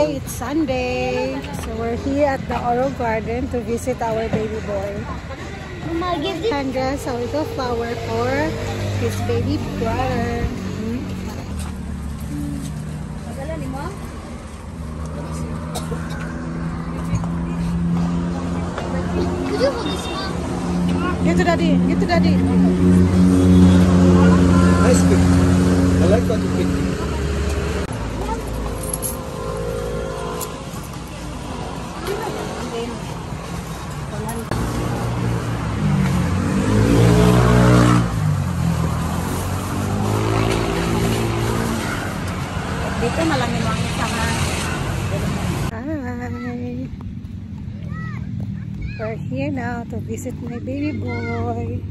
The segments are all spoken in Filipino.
Today it's Sunday, so we're here at the Oro Garden to visit our baby boy. Mama, give this. Andres a little flower for his baby brother. Could you hold this, Mom? Get to daddy, get to daddy. Nice pick. I like what you picked. Dito malangin lang sama. Hi. We're here now to visit my baby boy.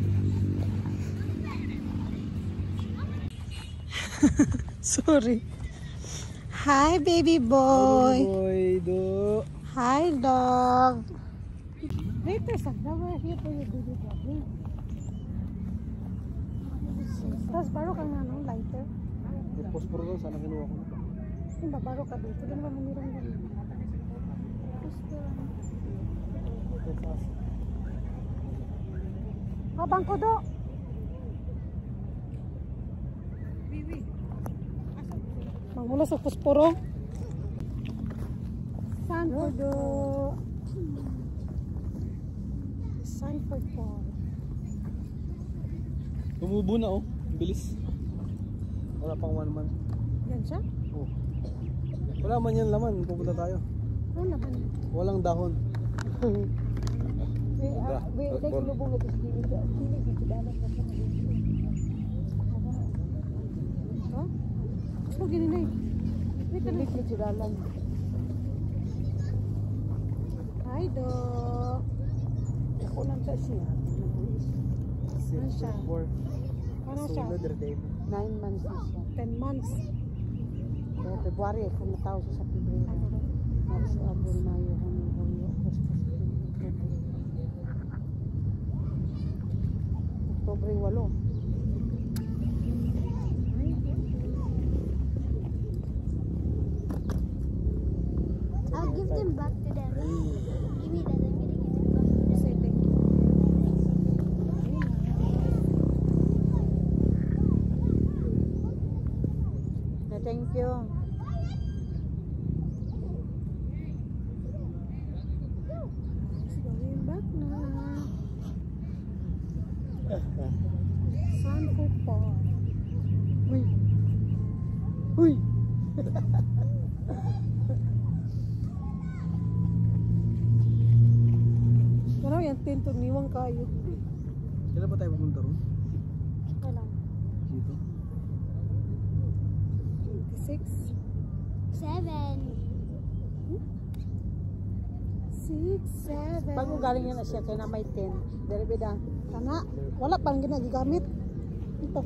Sorry. Hi, baby boy. Boy, do. Hi, dog. Later, Sandra, we're here for your baby boy. Tapos baro kang ano, lighter. Posporo daw, sana kinuha ko na. Yung babaro ka dito, din naman nirang ganun. Oh, bangko do. Mangmula sa posporo. Sanford do. Sanford po. Tumubo na oh, bilis. Wala pang 1 month. Yan siya? Oh. Wala man yan laman, pupunta tayo. Ano naman? Walang dahon. Oh, gini na eh. Wait na lang. Hi, do. Ako lang siya siya. Ano siya? Ano siya? 9 months na siya. 10 months. Kaya February, kung natao siya sa February. March, April, Mayo, Hunyo, August, Oktobre 8. I'll give them back to them. Give me that. I'm gonna give them back to them. Say thank you. Thank you. Going back na. Sanford Park. Uy. Uy. Ano yan? Tintog niwang kayo. Kailan ba tayo pupunta ron? Kailan? Dito? 26? 7. 6, 7. Bago galing yun na siya, kaya na may 10. Dari bida. Kana, wala pang ginagamit. Ito.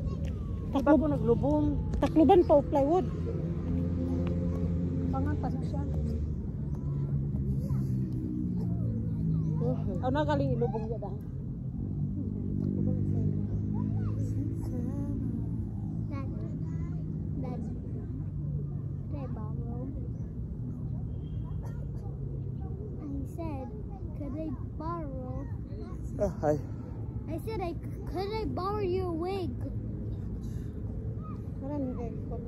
Bago naglubong. Takluban pa o plywood. Pangan pa siya. Ano na galing ilubong niya dahil? Dad. Could I borrow? I said, could I borrow? Hi. I said, could I borrow your wig? Marami kayo.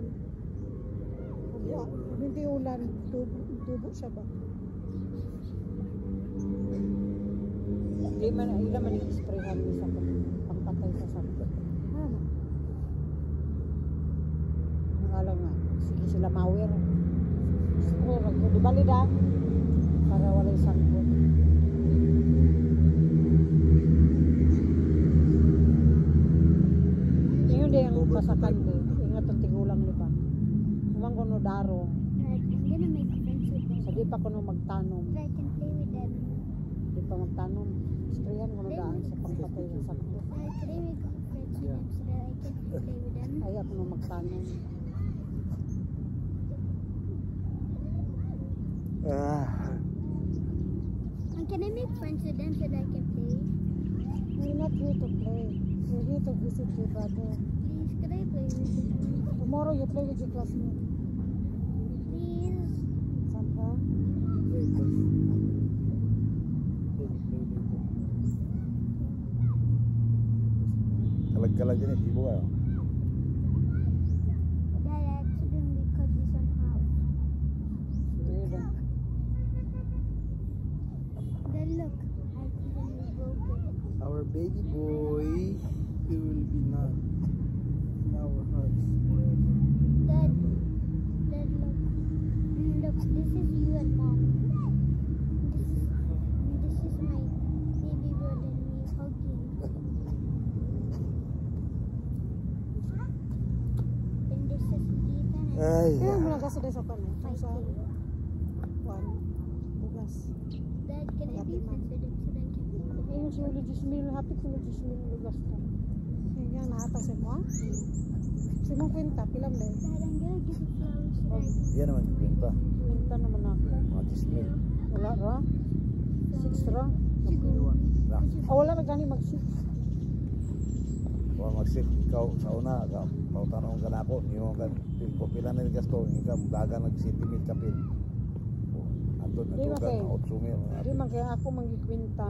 Hindi ulan. Tubo siya ba? Hindi man i-sprayhan niya sa pangpatay sa sakit. Ano? Nakala nga, sige sila mawir. Siguro, di bali da, para wala yung sangkot. Yun din ang pasakan din. Ingat ang tigulang di ba? Umang ko no daro. Dad, I'm gonna make friends with them. Sa di pa ko no magtanom. So I can play with them. Di pa magtanom. Sprayan ko no daan sa pangpatay sa sakit. Dad, could I make friends with them so that I can play with them? Ay ako no magtanom. And can I make friends with them so that I can play? We're not here to play. We're here to visit your brother. Please, could I play with them? Tomorrow you play with your classmate. Please. Saan liters. Kalag-kalag yan eh, di ba? Dad, I accidentally cut this one half. Sige. Dad, look. I accidentally broke it. Our baby boy, he will be not in our hearts forever. Dad, look. Look, this is you and Mom. This is my baby brother and me hugging. And this is Ethan and Ay, Kaya mo lang kasi sa kanya. Kung sa Fighting. kuwan, bugas. Dad, can I be friends with him so that I can Ayun si Uli Jismil, happy ko Uli Jismil lugas to. Kaya nahatag sa mo. Si mong kwenta, pilam na Dad, I'm gonna give you flowers so that I can yan naman, kwenta. kwenta naman ako. Mga 10 mil. Wala ra? 6 ra? siguro. Na, Wala na gani mag-6. kung mag-sit, ikaw sa una, pautanong ka na ako, yung kung pila na yung gasto, ikaw, dagan nag-sentimate ka pin. Andun, Di ba natugan, kay? 8 mil. Di man kaya ako magikwenta.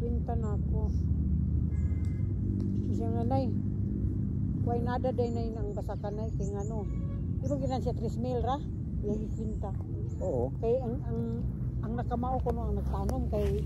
Kwenta na ako. Siya nga nay. Kuway nada day na ang basakan na kay ngano. Di ba ginan siya 3 mil ra? Yung kwenta. Oo. Kay ang nakamao ko no ang nagtanom kay